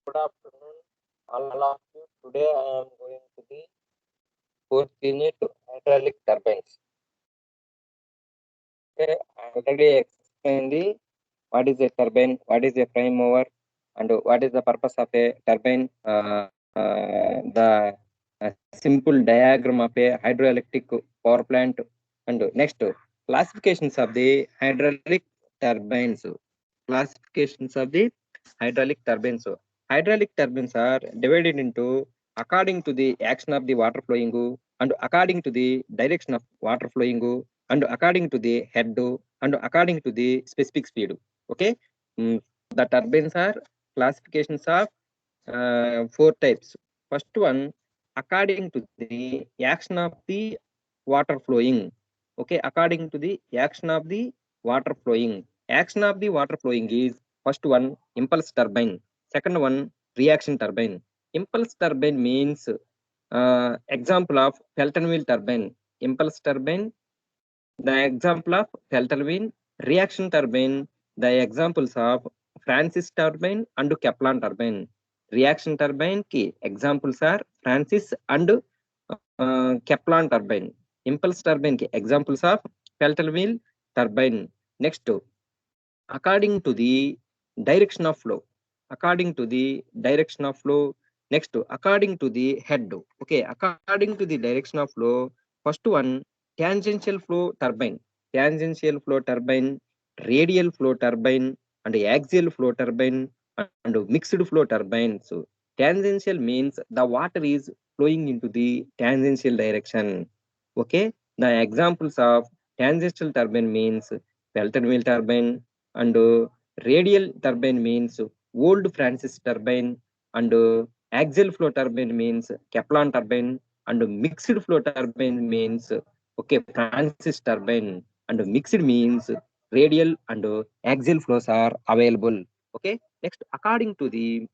Good afternoon, all of you. Today I am going to the fourth unit hydraulic turbines. Okay, I already explained the what is a turbine, what is a prime mover, and what is the purpose of a turbine. The simple diagram of a hydroelectric power plant, and next classifications of the hydraulic turbines. Classifications of the hydraulic turbines. Hydraulic turbines are divided into according to the action of the water flowing and according to the direction of water flowing and according to the head and according to the specific speed. Okay, the turbines are classifications of four types. First one, according to the action of the water flowing. Okay, according to the action of the water flowing. Action of the water flowing is first one, impulse turbine. Second one, reaction turbine. Impulse turbine means example of Pelton wheel turbine. Impulse turbine, the example of Pelton wheel. Reaction turbine, the examples of Francis turbine and Kaplan turbine. Reaction turbine ki examples are Francis and Kaplan turbine. Impulse turbine ki examples of Pelton wheel turbine. Next, according to the direction of flow. According to the direction of flow. Next, according to the head. Okay, according to the direction of flow. First one, tangential flow turbine. Tangential flow turbine, radial flow turbine, and axial flow turbine, and mixed flow turbine. So, tangential means the water is flowing into the tangential direction. Okay, the examples of tangential turbine means Pelton wheel turbine, and radial turbine means old Francis turbine, and axial flow turbine means Kaplan turbine, and mixed flow turbine means okay Francis turbine, and mixed means radial and axial flows are available. Okay, next according to the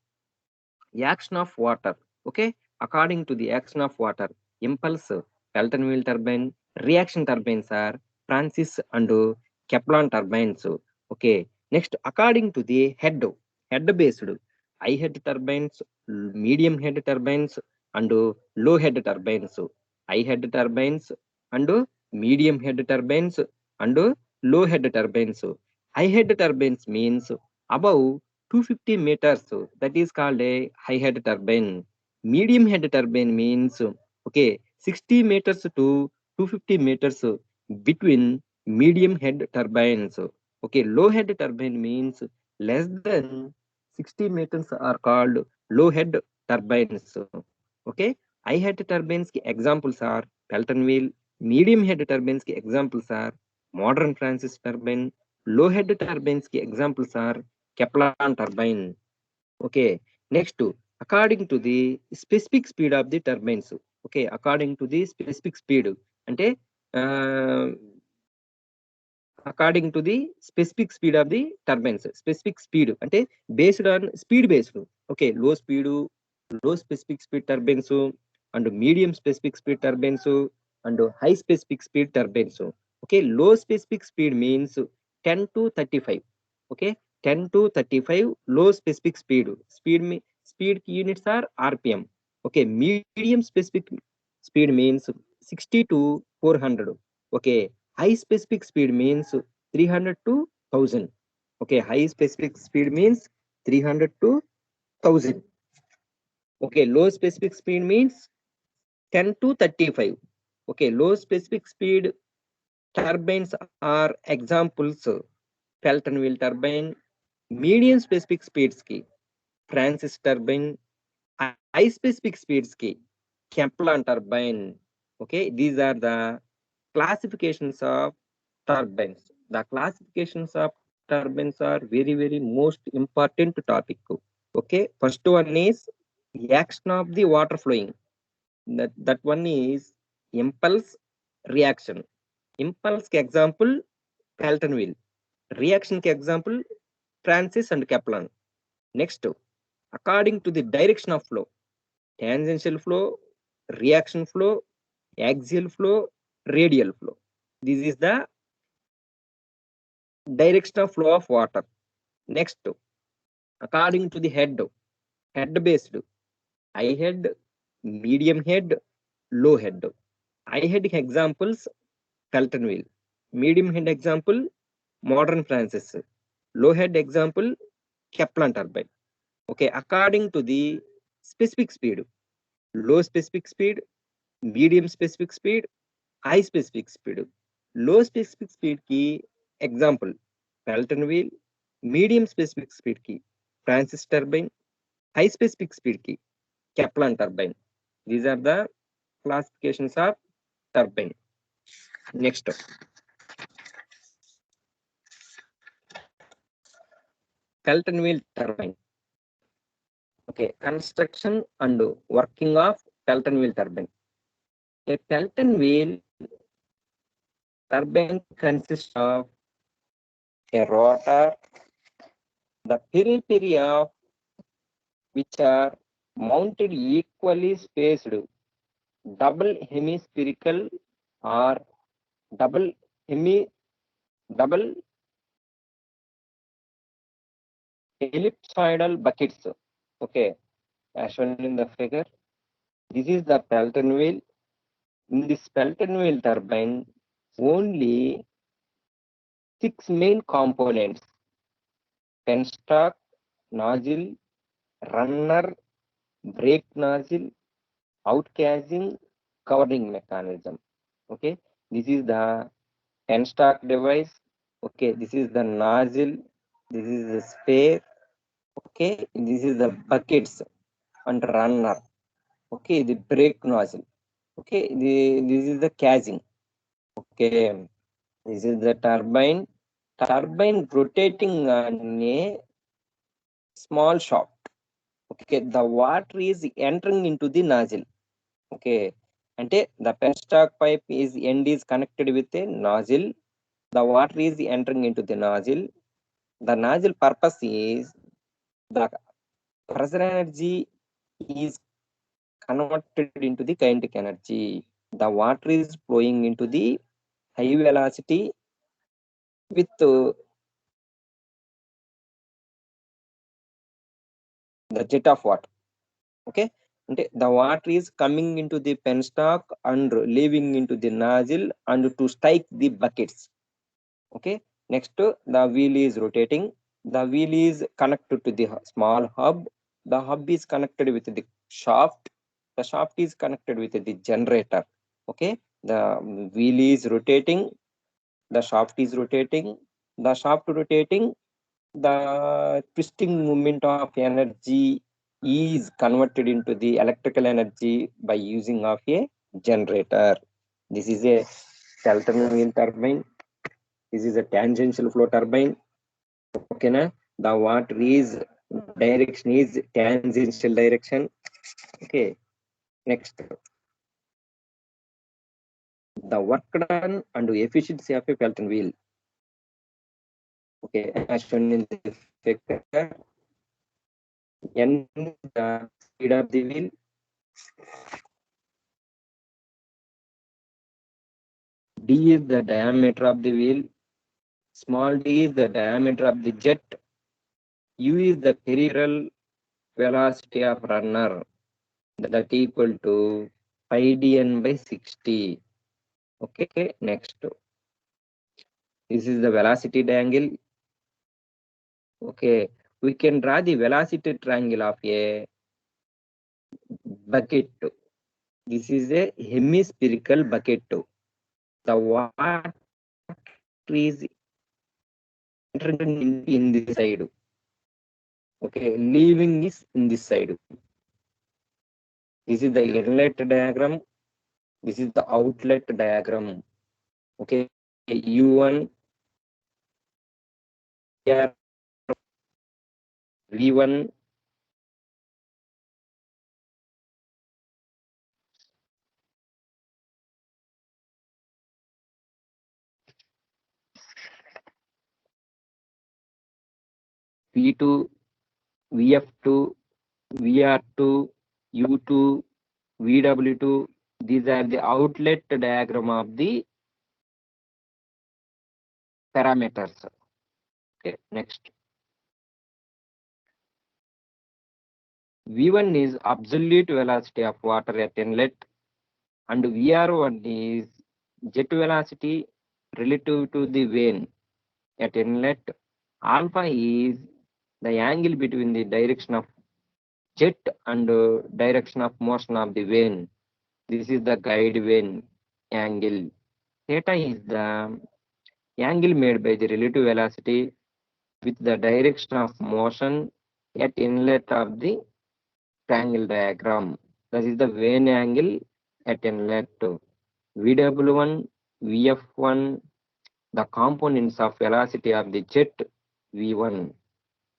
action of water. Okay, according to the action of water, impulse Pelton wheel turbine, reaction turbines are Francis and Kaplan turbines. Okay, next according to the head based high head turbines, medium head turbines, and low head turbines. High head turbines and medium head turbines and low head turbines. High head turbines means above 250 meters, so that is called a high head turbine. Medium head turbine means okay 60 meters to 250 meters between medium head turbines. Okay, low head turbine means less than 60 meters are called low head turbines. Okay, high head turbines ki examples are Pelton wheel. Medium head turbines ki examples are modern Francis turbine. Low head turbines ki examples are Kaplan turbine. Okay, next according to the specific speed of the turbines. Okay, according to the specific speed అంటే according to the specific speed of the turbines. Specific speed అంటే based on speed based. Okay, low specific speed turbines and medium specific speed turbines and high specific speed turbines. Okay, low specific speed means 10 to 35. Okay, 10 to 35 low specific speed. Speed units are RPM. Okay, medium specific speed means 60 to 400. Okay, high specific speed means 300 to 1000. Okay, high specific speed means 300 to 1000. Okay, low specific speed means 10 to 35. Okay, low specific speed turbines are examples Pelton wheel turbine. Medium specific speeds ki Francis turbine. High specific speeds ki Kaplan turbine. Okay, these are the classifications of turbines. The classifications of turbines are very most important topic. Okay, first one is action of the water flowing. That one is impulse reaction. Impulse ke example Pelton wheel. Reaction ke example Francis and Kaplan. Next, according to the direction of flow, tangential flow, reaction flow, axial flow, radial flow. This is the direction of flow of water. Next, according to the head, head based, high head, medium head, low head. High head examples, Pelton wheel. Medium head example, modern Francis. Low head example, Kaplan turbine. Okay, according to the specific speed, low specific speed, medium specific speed, high specific speed. Low specific speed key example, Pelton wheel. Medium specific speed key, Francis turbine. High specific speed key, Kaplan turbine. These are the classifications of turbine. Next, Pelton wheel turbine. Okay, construction and working of Pelton wheel turbine. A Pelton wheel turbine consists of a rotor, the periphery of which are mounted equally spaced double hemispherical or double double ellipsoidal buckets. Okay, as shown in the figure, this is the Pelton wheel. In this Pelton wheel turbine, only 6 main components: penstock, nozzle, runner, brake nozzle, outcasing, covering mechanism. Okay, this is the penstock device. Okay, this is the nozzle. This is the spare. Okay, this is the buckets and runner. Okay, the brake nozzle. Okay, this is the casing. Okay, this is the turbine. Turbine rotating on a small shaft. Okay, the water is entering into the nozzle. Okay, ante the penstock pipe is end is connected with a nozzle. The water is entering into the nozzle. The nozzle purpose is the pressure energy is converted into the kinetic energy. The water is flowing into the high velocity with the jet of water. Okay, the water is coming into the penstock and leaving into the nozzle and to strike the buckets. Okay, next the wheel is rotating. The wheel is connected to the small hub. The hub is connected with the shaft. The shaft is connected with the generator. Okay, the wheel is rotating. The shaft is rotating. The shaft rotating. The twisting movement of energy is converted into the electrical energy by using of a generator. This is a Pelton wheel turbine. This is a tangential flow turbine. Okay, na? The water is direction is tangential direction. Okay, next. The work done and efficiency of a Pelton wheel. Okay, as shown in the figure, N the speed of the wheel, D is the diameter of the wheel, small d is the diameter of the jet, U is the peripheral velocity of runner, that equal to pi dn by 60. Okay, next. This is the velocity triangle. Okay, we can draw the velocity triangle of a bucket. This is a hemispherical bucket. The water is entering in this side. Okay, leaving is in this side. This is the inlet diagram. This is the outlet diagram. Okay, U1, here V1, V2, VF2, VR2, U2, VW2. These are the outlet diagram of the parameters. Okay, next. V1 is absolute velocity of water at inlet, and VR1 is jet velocity relative to the vane at inlet. Alpha is the angle between the direction of jet and direction of motion of the vane. This is the guide vane angle. Theta is the angle made by the relative velocity with the direction of motion at inlet of the triangle diagram. That is the vane angle at inlet. VW1, VF1, the components of velocity of the jet V1.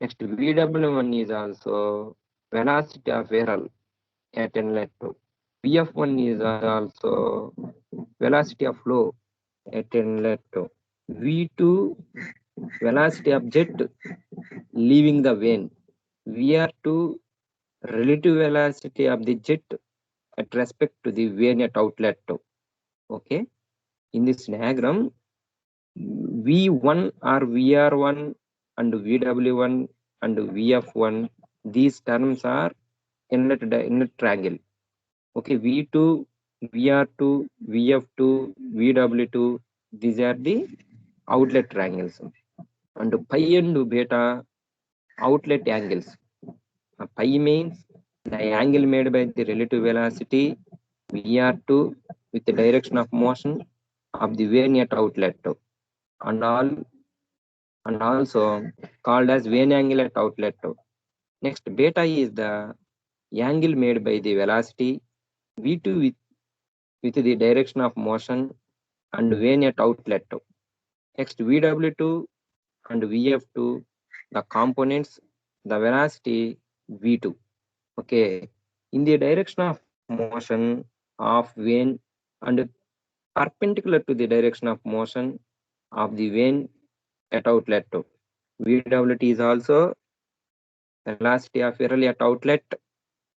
Next, VW1 is also velocity of aerial at inlet. VF1 is also velocity of flow at inlet. V2, velocity of jet leaving the vane. VR2, relative velocity of the jet at respect to the vane at outlet. Okay, in this diagram, V1 or VR1 and VW1 and VF1, these terms are inlet triangle. Okay, V2, VR2, VF2, VW2, these are the outlet triangles. And pi and beta outlet angles. Pi means the angle made by the relative velocity VR2 with the direction of motion of the vane at outlet, and also called as vane angle at outlet. Next, beta is the angle made by the velocity V2 with the direction of motion and vane at outlet. Next, VW2 and VF2, the components, the velocity V2. Okay, in the direction of motion of vane and perpendicular to the direction of motion of the vane at outlet. VWT is also velocity of aerial at outlet,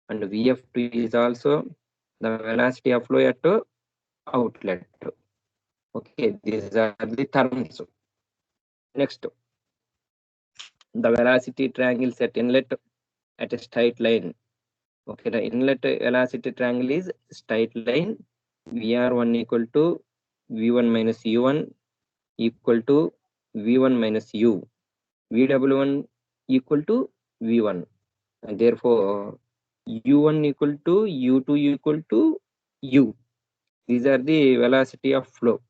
and VF2 is also the velocity of flow at outlet. Okay, these are the terms. Next, the velocity triangle set inlet at a straight line. Okay, the inlet velocity triangle is straight line. VR1 equal to V1 minus U1 equal to V1 minus U. VW1 equal to V1. And therefore, U1 equal to U2 equal to U. These are the velocity of flow.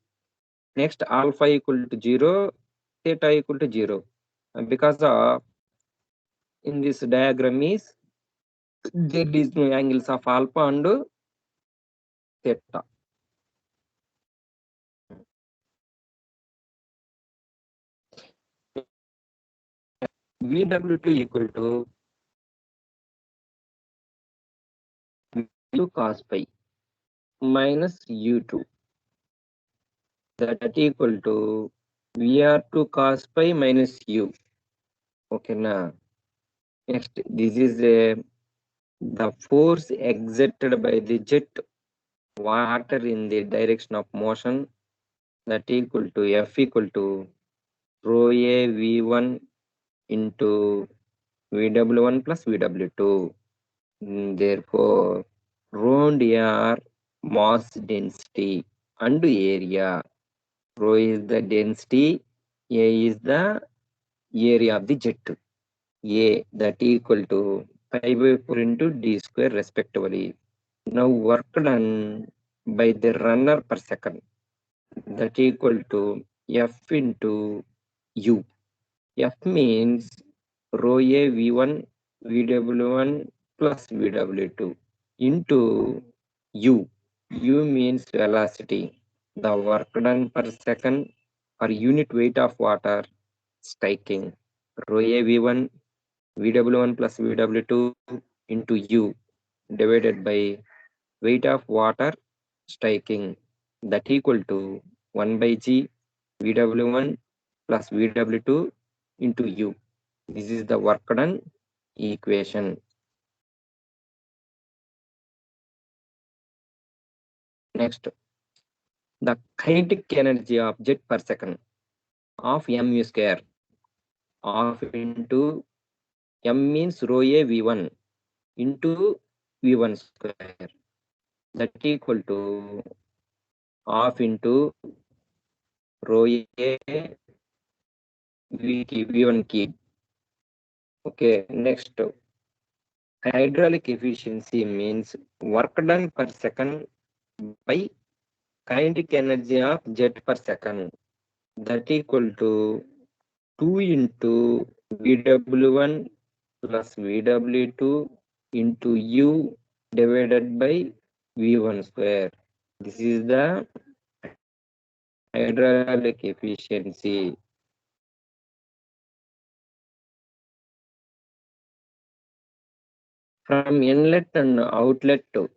Next, alpha equal to 0, theta equal to 0. And because of in this diagram is there is no angles of alpha and theta. VW2 equal to U cos pi minus U2. That equal to VR2 cos pi minus U. Okay, now next, this is the force exerted by the jet water in the direction of motion, that equal to F equal to rho A V1 into VW1 plus VW2. Therefore, rho and A are mass density and area. Rho is the density, A is the area of the jet. A that equal to pi by 4 into d square respectively. Now work done by the runner per second, that equal to F into U. F means rho A V1 VW1 plus VW2 into U. U means velocity. The work done per second or unit weight of water striking. Rho A V1 VW1 plus VW2 into U divided by weight of water striking, that equal to 1 by G VW1 plus VW2 into U. This is the work done equation. Next, the kinetic energy of jet per second of mu square of into m means rho A V1 into V1 square, that equal to half into rho A V1 cube. Okay, next, hydraulic efficiency means work done per second by kinetic energy of jet per second, that equal to 2 into VW1 plus VW2 into U divided by V1 square. This is the hydraulic efficiency. From inlet and outlet to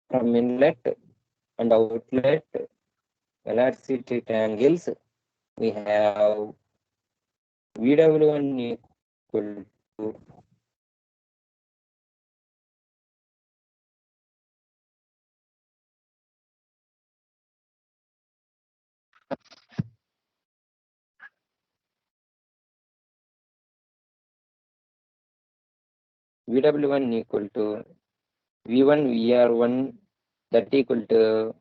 from inlet and outlet velocity triangles, we have VW1 equal to VW1 equal to V1 VR1, that equal to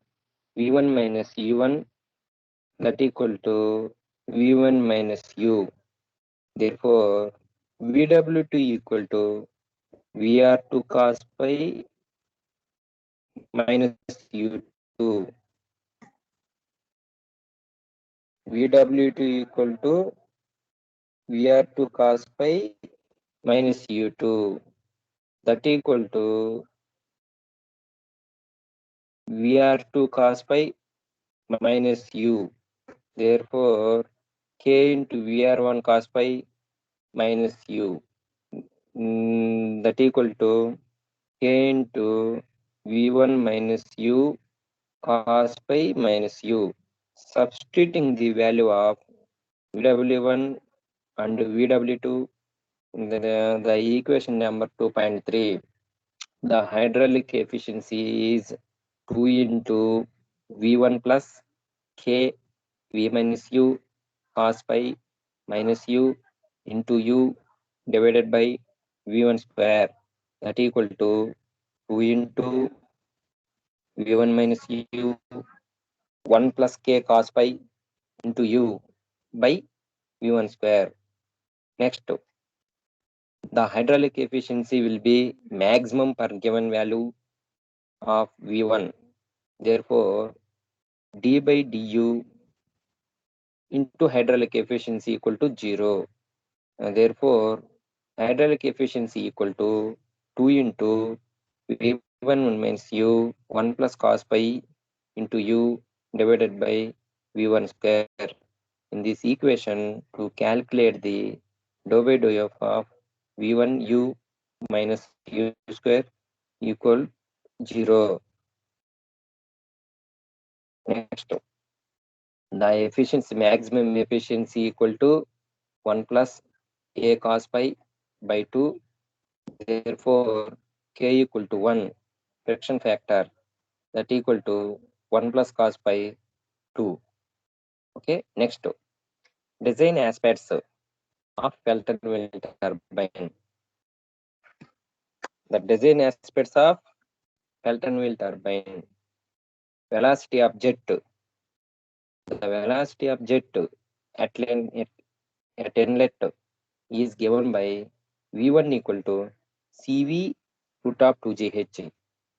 V1 minus U1, that equal to V1 minus U. Therefore, VW2 equal to VR2 cos pi minus U2. VW2 equal to VR2 cos pi minus U2, that equal to VR2 cos pi minus U. Therefore, K into VR1 cos pi minus U, that equal to K into V1 minus U cos pi minus U. Substituting the value of VW1 and VW2 in the equation number 2.3, the hydraulic efficiency is 2 into V1 plus K V minus U cos pi minus U into U divided by V1 square, that equal to 2 into V1 minus U 1 plus K cos pi into U by V1 square. Next, the hydraulic efficiency will be maximum per given value of V1. Therefore, d by du into hydraulic efficiency equal to 0. Therefore, hydraulic efficiency equal to 2 into V1 minus U 1 plus cos pi into U divided by V1 square. In this equation, to calculate the dou by dou f of V1 U minus U square equal 0. Next, the efficiency, maximum efficiency equal to 1 plus A cos pi by 2. Therefore, K equal to 1, friction factor, that equal to 1 plus cos pi 2. Okay, next, design aspects of Pelton-Wheel turbine. The design aspects of Pelton-Wheel turbine. Velocity of jet. The velocity of jet at inlet is given by V1 equal to CV root of 2GH.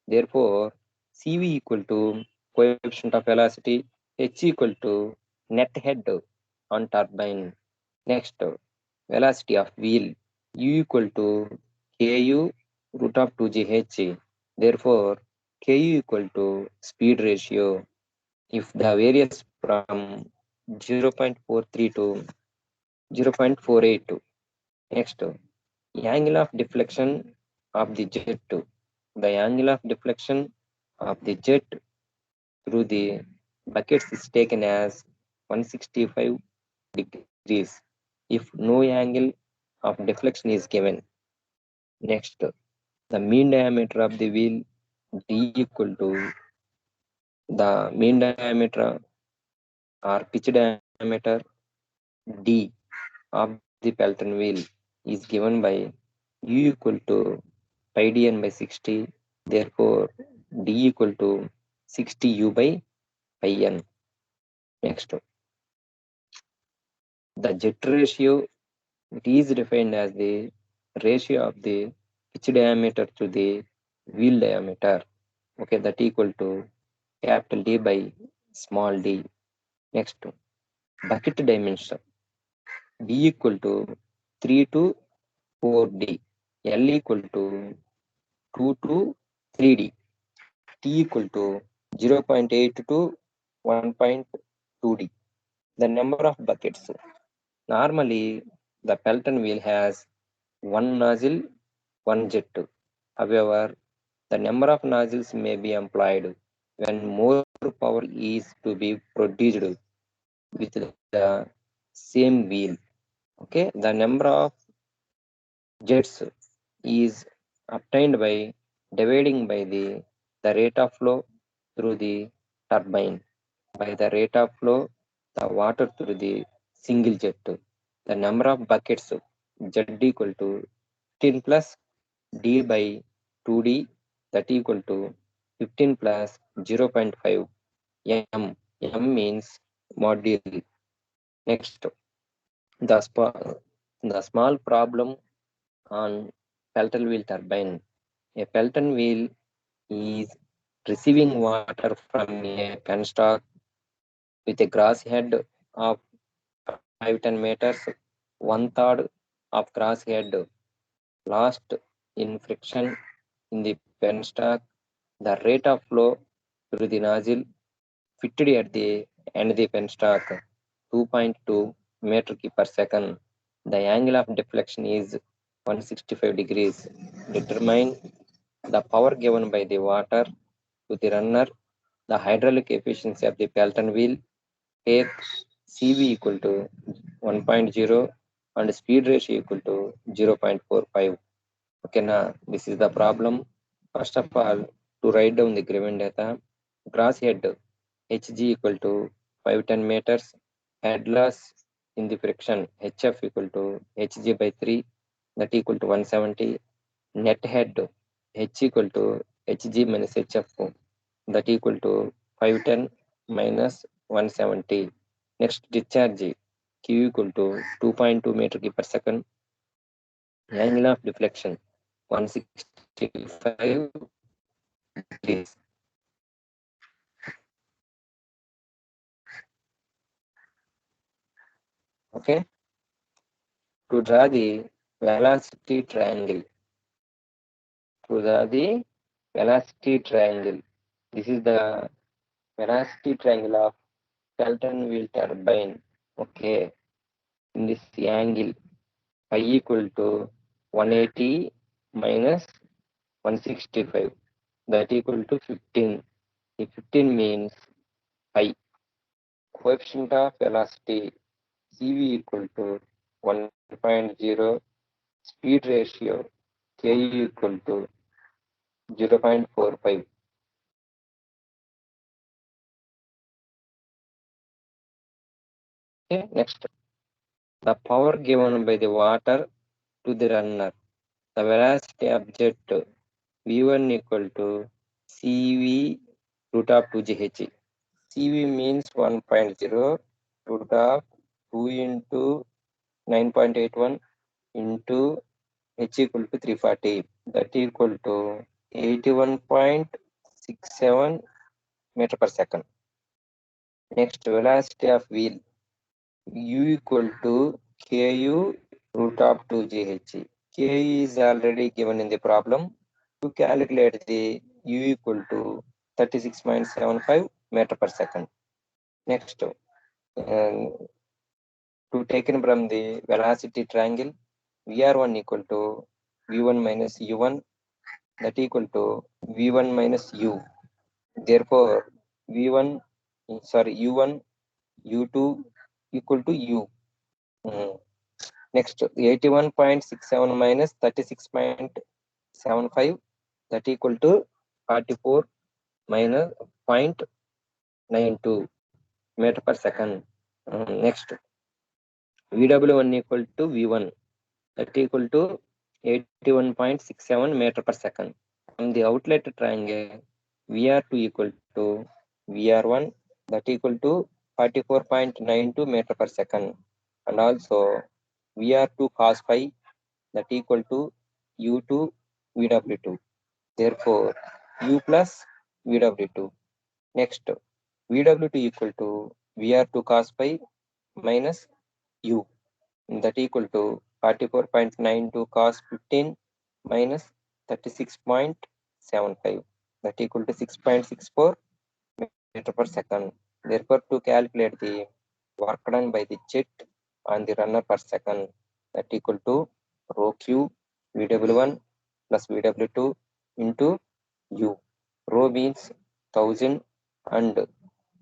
Therefore, CV equal to coefficient of velocity, H equal to net head on turbine. Next, velocity of wheel, U equal to KU root of 2GH. Therefore, KU equal to speed ratio. If the varies from 0.43 to 0.48. Next, angle of deflection of the jet. The angle of deflection of the jet through the buckets is taken as 165 degrees if no angle of deflection is given. Next, the mean diameter of the wheel D equal to The mean diameter or pitch diameter D of the Pelton wheel is given by U equal to pi dn by 60. Therefore, D equal to 60 U by pi n. Next, the jet ratio, it is defined as the ratio of the pitch diameter to the wheel diameter. Okay, that equal to capital D by small d. Next, bucket dimension D equal to 3 to 4D, L equal to 2 to 3D, T equal to 0.8 to 1.2D. The number of buckets. Normally, the Pelton wheel has one nozzle, one jet. However, the number of nozzles may be employed when more power is to be produced with the same wheel. Okay, the number of jets is obtained by dividing by the rate of flow through the turbine by the rate of flow the water through the single jet. The number of buckets Z equal to 15 plus D by 2D, that equal to 15 plus 0.5 M. M means module. Next, the small problem on Pelton wheel turbine. A Pelton wheel is receiving water from a penstock with a grass head of 5-10 meters. One third of grass head lost in friction in the penstock. The rate of flow through the nozzle fitted at the end of the penstock 2.2 meter per second. The angle of deflection is 165 degrees. Determine the power given by the water to the runner, the hydraulic efficiency of the Pelton wheel. Take CV equal to 1.0 and speed ratio equal to 0.45. Okay, now this is the problem. First of all, to write down the given data, grass head Hg equal to 510 meters, head loss in the friction Hf equal to Hg by 3, that equal to 170. Net head H equal to Hg minus Hf, that equal to 510 minus 170. Next, discharge Q equal to 2.2 meter per second. Angle of deflection 165 degrees. Okay. To draw the velocity triangle. To draw the velocity triangle. This is the velocity triangle of Pelton wheel turbine. Okay. In this angle, phi equal to 180 minus 165. That equal to 15. The 15 means phi. Coefficient of velocity CV equal to 1.0. Speed ratio Ke equal to 0.45. Okay, next. The power given by the water to the runner. The velocity of jet V1 equal to CV root of 2GH. CV means 1.0 root of 2 into 9.81 into H equal to 340. That equal to 81.67 meter per second. Next, velocity of wheel U equal to Ku root of 2GH. Ku is already given in the problem. To calculate the U equal to 36.75 meter per second. Next, to taken from the velocity triangle, VR1 equal to V1 minus U1, that equal to V1 minus U. Therefore, U1, U2 equal to U. Next, 81.67 minus 36.75, that equal to 44 minus 0.92 meter per second. Next, VW1 equal to V1, that equal to 81.67 meter per second. From the outlet triangle, VR2 equal to VR1, that equal to 44.92 meter per second, and also VR2 cos phi, that equal to U2 VW2. Therefore, U plus VW2. Next, VW2 equal to VR2 cos phi minus U, that equal to 44.92 cos 15 minus 36.75, that equal to 6.64 meter per second. Therefore, to calculate the work done by the jet on the runner per second, that equal to rho q VW1 plus VW2 into U. Rho means 1000 and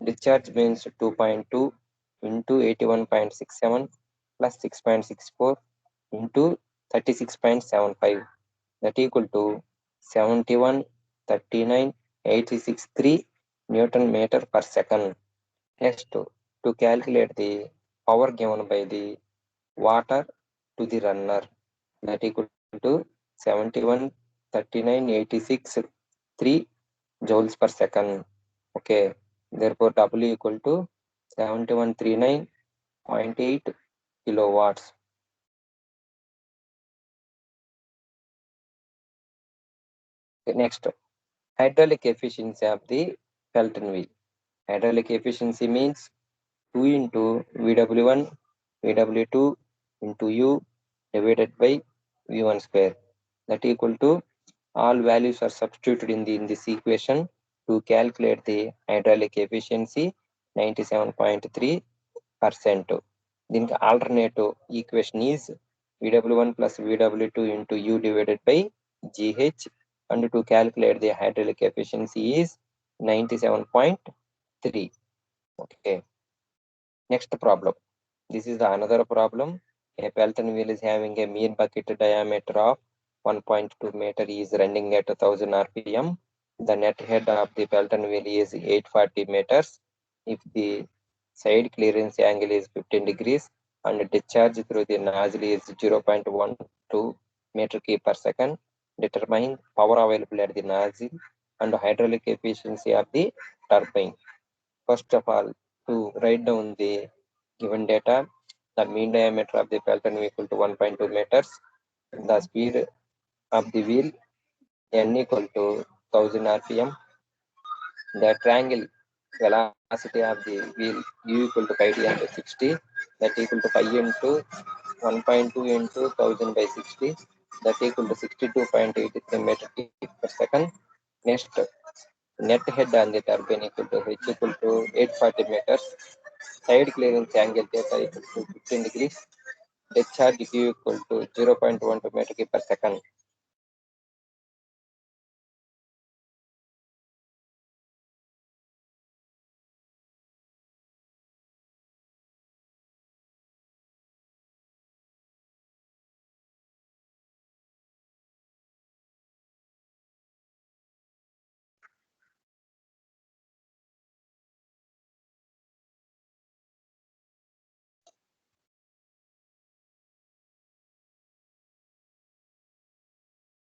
discharge means 2.2 into 81.67 plus 6.64 into 36.75, that equal to 7139.86.3 Newton meter per second. Next, to calculate the power given by the water to the runner, that equal to 7139.86.3 joules per second. Okay, therefore W equal to 7139.8 kilowatts. Next, hydraulic efficiency of the Pelton wheel. Hydraulic efficiency means 2 into VW1 VW2 into U divided by V1 square, that equal to all values are substituted in this equation to calculate the hydraulic efficiency 97.3%. The alternative equation is VW1 plus VW2 into U divided by GH, and to calculate the hydraulic efficiency is 97.3. Okay. Next problem. This is another problem. A Pelton wheel is having a mean bucket diameter of 1.2 meter is running at 1000 RPM. The net head of the Pelton wheel is 840 meters. If the side clearance angle is 15 degrees and discharge through the nozzle is 0.12 meter cube per second, determine power available at the nozzle and hydraulic efficiency of the turbine. First of all, to write down the given data, the mean diameter of the Pelton wheel equal to 1.2 meters, the speed of the wheel n equal to 1000 rpm, the triangle velocity of the wheel u equal to pi d into 60, that equal to pi into 1.2 into 1000 by 60, that equal to 62.83 meter per second. Next, net head on the turbine equal to h equal to 840 meters, side clearance angle theta equal to 15 degrees, discharge q equal to 0.12 meter per second.